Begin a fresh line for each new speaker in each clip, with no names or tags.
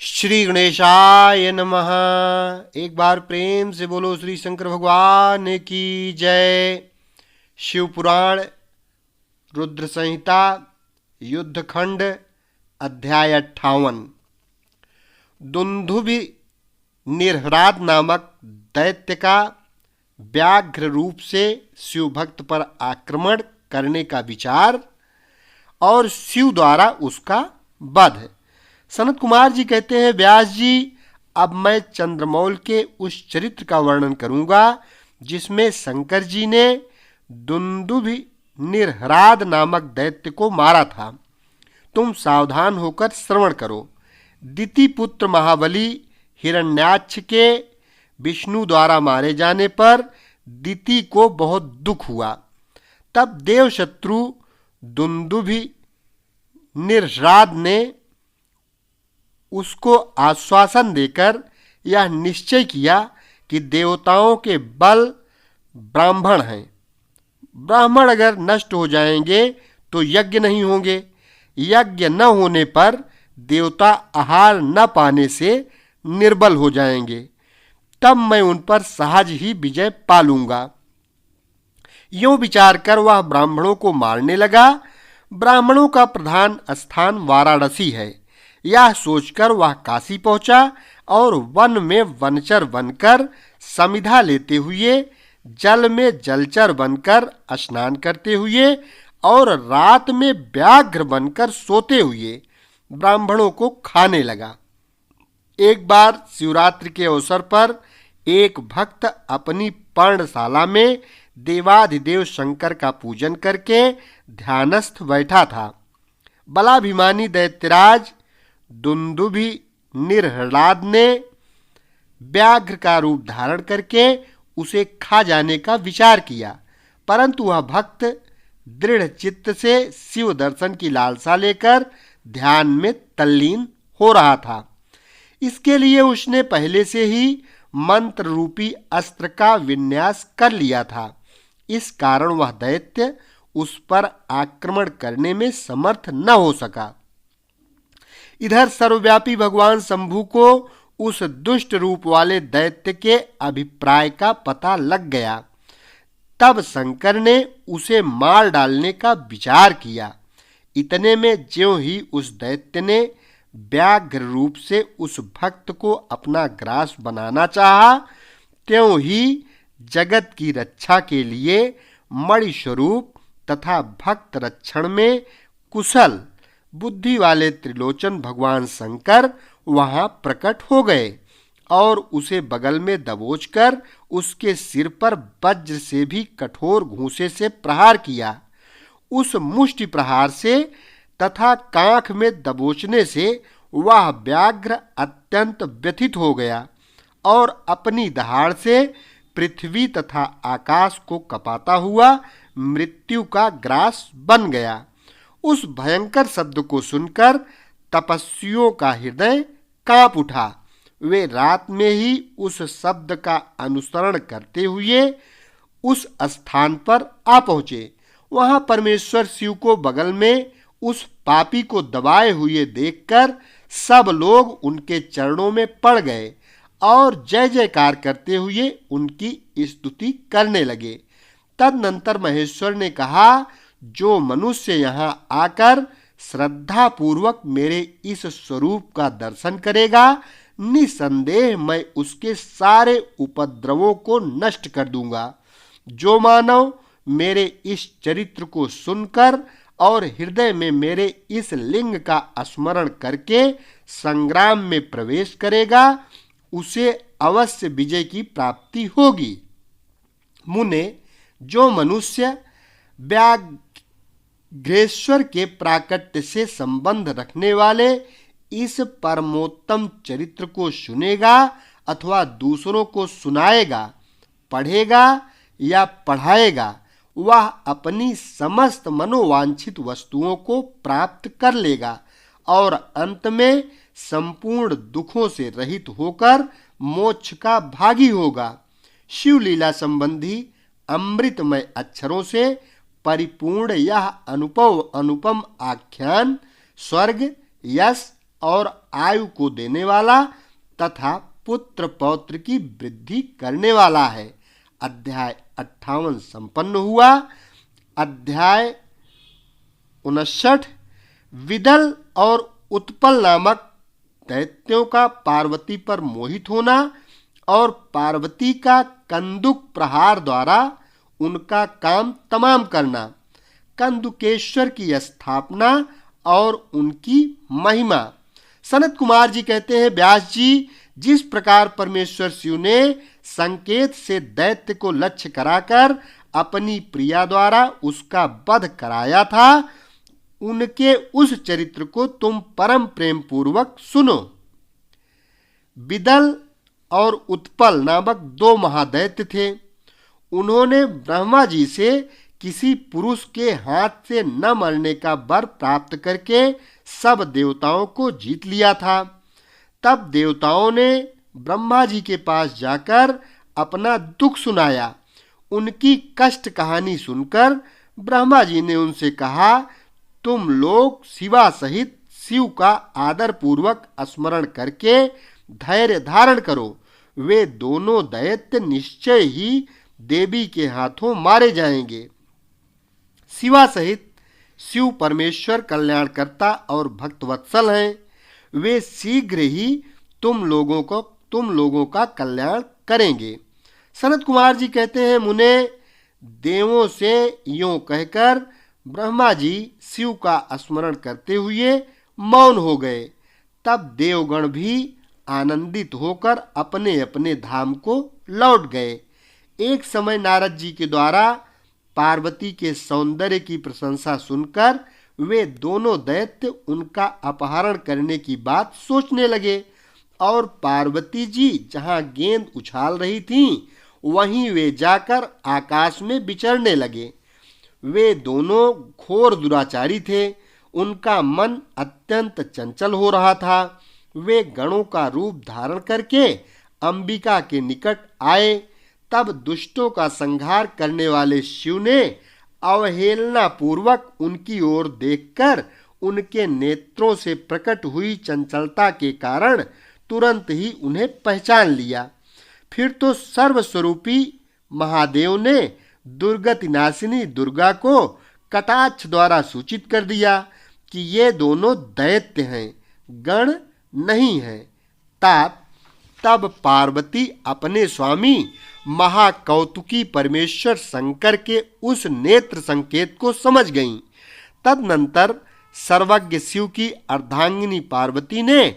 श्री गणेशाय नमः। एक बार प्रेम से बोलो श्री शंकर भगवान की जय। शिव पुराण रुद्र संहिता युद्धखंड अध्याय 58। दुंदुभि निर्ह्राद नामक दैत्य का व्याघ्र रूप से शिव भक्त पर आक्रमण करने का विचार और शिव द्वारा उसका वध। सनत कुमार जी कहते हैं, व्यास जी, अब मैं चंद्रमौल के उस चरित्र का वर्णन करूंगा जिसमें शंकर जी ने दुंदुभि निर्ह्राद नामक दैत्य को मारा था। तुम सावधान होकर श्रवण करो। दिति पुत्र महाबली हिरण्याक्ष के विष्णु द्वारा मारे जाने पर दिति को बहुत दुख हुआ। तब देवशत्रु दुंदुभि निर्ह्राद ने उसको आश्वासन देकर यह निश्चय किया कि देवताओं के बल ब्राह्मण हैं। ब्राह्मण अगर नष्ट हो जाएंगे तो यज्ञ नहीं होंगे। यज्ञ न होने पर देवता आहार न पाने से निर्बल हो जाएंगे। तब मैं उन पर सहज ही विजय पा लूंगा। यूं विचार कर वह ब्राह्मणों को मारने लगा। ब्राह्मणों का प्रधान स्थान वाराणसी है। यह सोचकर वह काशी पहुंचा और वन में वनचर बनकर समिधा लेते हुए, जल में जलचर बनकर स्नान करते हुए और रात में व्याघ्र बनकर सोते हुए ब्राह्मणों को खाने लगा। एक बार शिवरात्रि के अवसर पर एक भक्त अपनी पर्णशाला में देवाधिदेव शंकर का पूजन करके ध्यानस्थ बैठा था। बलाभिमानी दैत्यराज दुंदुभि निर्ह्लाद ने व्याघ्र का रूप धारण करके उसे खा जाने का विचार किया, परंतु वह भक्त दृढ़ चित्त से शिव दर्शन की लालसा लेकर ध्यान में तल्लीन हो रहा था। इसके लिए उसने पहले से ही मंत्र रूपी अस्त्र का विन्यास कर लिया था। इस कारण वह दैत्य उस पर आक्रमण करने में समर्थ न हो सका। इधर सर्वव्यापी भगवान शंभु को उस दुष्ट रूप वाले दैत्य के अभिप्राय का पता लग गया। तब शंकर ने उसे मार डालने का विचार किया। इतने में ज्यों ही उस दैत्य ने व्याघ्र रूप से उस भक्त को अपना ग्रास बनाना चाहा, त्यों ही जगत की रक्षा के लिए मणि स्वरूप तथा भक्त रक्षण में कुशल बुद्धि वाले त्रिलोचन भगवान शंकर वहां प्रकट हो गए और उसे बगल में दबोचकर उसके सिर पर वज्र से भी कठोर घूंसे से प्रहार किया। उस मुष्टि प्रहार से तथा कांख में दबोचने से वह व्याघ्र अत्यंत व्यथित हो गया और अपनी दहाड़ से पृथ्वी तथा आकाश को कपाता हुआ मृत्यु का ग्रास बन गया। उस भयंकर शब्द को सुनकर तपस्वियों का हृदय कांप उठा। वे रात में ही उस शब्द का अनुसरण करते हुए उस स्थान पर आ पहुंचे। वहां परमेश्वर शिव को बगल में उस पापी को दबाए हुए देखकर सब लोग उनके चरणों में पड़ गए और जय जयकार करते हुए उनकी स्तुति करने लगे। तदनंतर महेश्वर ने कहा, जो मनुष्य यहाँ आकर श्रद्धा पूर्वक मेरे इस स्वरूप का दर्शन करेगा, निसंदेह मैं उसके सारे उपद्रवों को नष्ट कर दूंगा। जो मानव मेरे इस चरित्र को सुनकर और हृदय में मेरे इस लिंग का स्मरण करके संग्राम में प्रवेश करेगा, उसे अवश्य विजय की प्राप्ति होगी। मुने, जो मनुष्य व्याघ्रेश्वर के प्राकट्य से संबंध रखने वाले इस परमोत्तम चरित्र को सुनेगा अथवा दूसरों को सुनाएगा, पढ़ेगा या पढ़ाएगा, वह अपनी समस्त मनोवांछित वस्तुओं को प्राप्त कर लेगा और अंत में संपूर्ण दुखों से रहित होकर मोक्ष का भागी होगा। शिवलीला संबंधी अमृतमय अक्षरों से परिपूर्ण यह अनुपम आख्यान स्वर्ग, यश, और आयु को देने वाला तथा पुत्र पौत्र की वृद्धि करने वाला है। अध्याय 58 संपन्न हुआ। अध्याय 59 विदल और उत्पल नामक दैत्यों का पार्वती पर मोहित होना और पार्वती का कंदुक प्रहार द्वारा उनका काम तमाम करना, कंदुकेश्वर की स्थापना और उनकी महिमा। सनत कुमार जी कहते हैं, व्यास जी, जिस प्रकार परमेश्वर शिव ने संकेत से दैत्य को लक्ष्य कराकर अपनी प्रिया द्वारा उसका वध कराया था, उनके उस चरित्र को तुम परम प्रेम पूर्वक सुनो। विदल और उत्पल नामक दो महादैत्य थे। उन्होंने ब्रह्मा जी से किसी पुरुष के हाथ से न मरने का वर प्राप्त करके सब देवताओं को जीत लिया था। तब देवताओं ने ब्रह्मा जी के पास जाकर अपना दुख सुनाया। उनकी कष्ट कहानी सुनकर ब्रह्मा जी ने उनसे कहा, तुम लोग शिवा सहित शिव का आदर पूर्वक स्मरण करके धैर्य धारण करो। वे दोनों दैत्य निश्चय ही देवी के हाथों मारे जाएंगे। शिवा सहित शिव परमेश्वर कल्याणकर्ता और भक्तवत्सल हैं। वे शीघ्र ही तुम लोगों का कल्याण करेंगे। सनत कुमार जी कहते हैं, मुने, देवों से यूं कहकर ब्रह्मा जी शिव का स्मरण करते हुए मौन हो गए। तब देवगण भी आनंदित होकर अपने अपने धाम को लौट गए। एक समय नारद जी के द्वारा पार्वती के सौंदर्य की प्रशंसा सुनकर वे दोनों दैत्य उनका अपहरण करने की बात सोचने लगे और पार्वती जी जहां गेंद उछाल रही थीं, वहीं वे जाकर आकाश में विचरने लगे। वे दोनों घोर दुराचारी थे। उनका मन अत्यंत चंचल हो रहा था। वे गणों का रूप धारण करके अंबिका के निकट आए। तब दुष्टों का संहार करने वाले शिव ने अवहेलना पूर्वक उनकी ओर देखकर उनके नेत्रों से प्रकट हुई चंचलता के कारण तुरंत ही उन्हें पहचान लिया। फिर तो सर्वस्वरूपी महादेव ने दुर्गति नाशिनी दुर्गा को कटाक्ष द्वारा सूचित कर दिया कि ये दोनों दैत्य हैं, गण नहीं हैं। तब पार्वती अपने स्वामी महाकौतुकी परमेश्वर शंकर के उस नेत्र संकेत को समझ गईं। तदनंतर सर्वज्ञ शिव की अर्धांगिनी पार्वती ने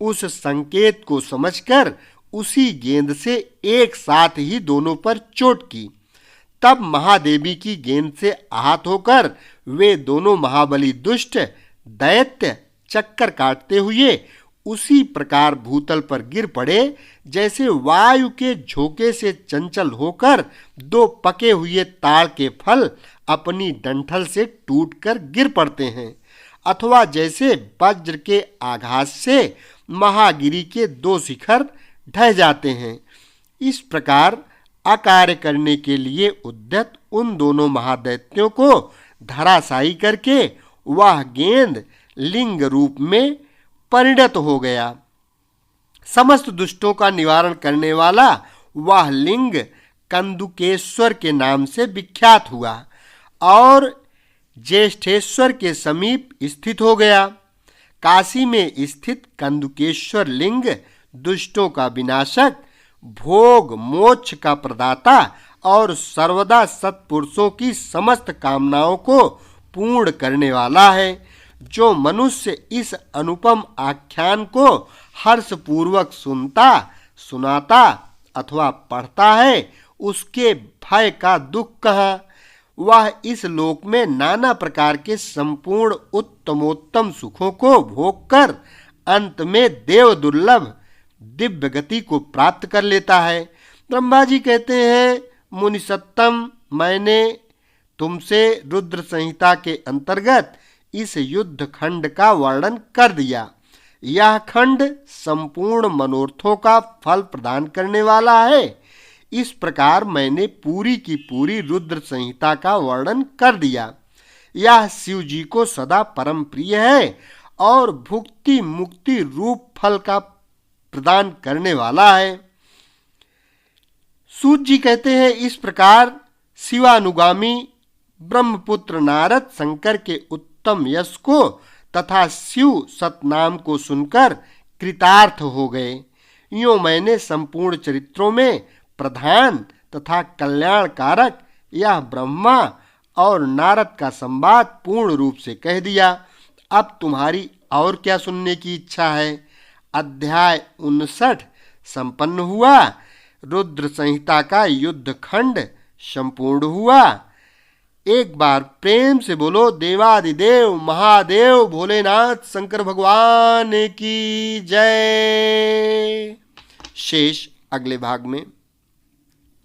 उस संकेत को समझकर उसी गेंद से एक साथ ही दोनों पर चोट की। तब महादेवी की गेंद से आहत होकर वे दोनों महाबली दुष्ट दैत्य चक्कर काटते हुए उसी प्रकार भूतल पर गिर पड़े जैसे वायु के झोंके से चंचल होकर दो पके हुए ताड़ के फल अपनी डंठल से टूटकर गिर पड़ते हैं, अथवा जैसे वज्र के आघात से महागिरी के दो शिखर ढह जाते हैं। इस प्रकार अकार्य करने के लिए उद्यत उन दोनों महादैत्यों को धराशायी करके वह गेंद लिंग रूप में परिणत हो गया। समस्त दुष्टों का निवारण करने वाला वह लिंग कंदुकेश्वर के नाम से विख्यात हुआ और ज्येष्ठेश्वर के समीप स्थित हो गया। काशी में स्थित कंदुकेश्वर लिंग दुष्टों का विनाशक, भोग मोक्ष का प्रदाता और सर्वदा सत्पुरुषों की समस्त कामनाओं को पूर्ण करने वाला है। जो मनुष्य इस अनुपम आख्यान को हर्षपूर्वक सुनता, सुनाता अथवा पढ़ता है, उसके भय का दुख कहाँ। वह इस लोक में नाना प्रकार के संपूर्ण उत्तमोत्तम सुखों को भोग कर अंत में देव दुर्लभ दिव्य गति को प्राप्त कर लेता है। ब्रह्मा जी कहते हैं, मुनिसत्तम, मैंने तुमसे रुद्र संहिता के अंतर्गत इस युद्ध खंड का वर्णन कर दिया। यह खंड संपूर्ण मनोरथों का फल प्रदान करने वाला है। इस प्रकार मैंने पूरी की पूरी रुद्र संहिता का वर्णन कर दिया। यह शिव जी को सदा परम प्रिय है और भुक्ति मुक्ति रूप फल का प्रदान करने वाला है। सूत जी कहते हैं, इस प्रकार शिवानुगामी ब्रह्मपुत्र नारद शंकर के उत्तम यश को तथा शिव सतनाम को सुनकर कृतार्थ हो गए। यूं मैंने संपूर्ण चरित्रों में प्रधान तथा कल्याणकारक यह ब्रह्मा और नारद का संवाद पूर्ण रूप से कह दिया। अब तुम्हारी और क्या सुनने की इच्छा है? अध्याय 59 संपन्न हुआ। रुद्र संहिता का युद्ध खंड संपूर्ण हुआ। एक बार प्रेम से बोलो देवादिदेव महादेव भोलेनाथ शंकर भगवान की जय। शेष अगले भाग में।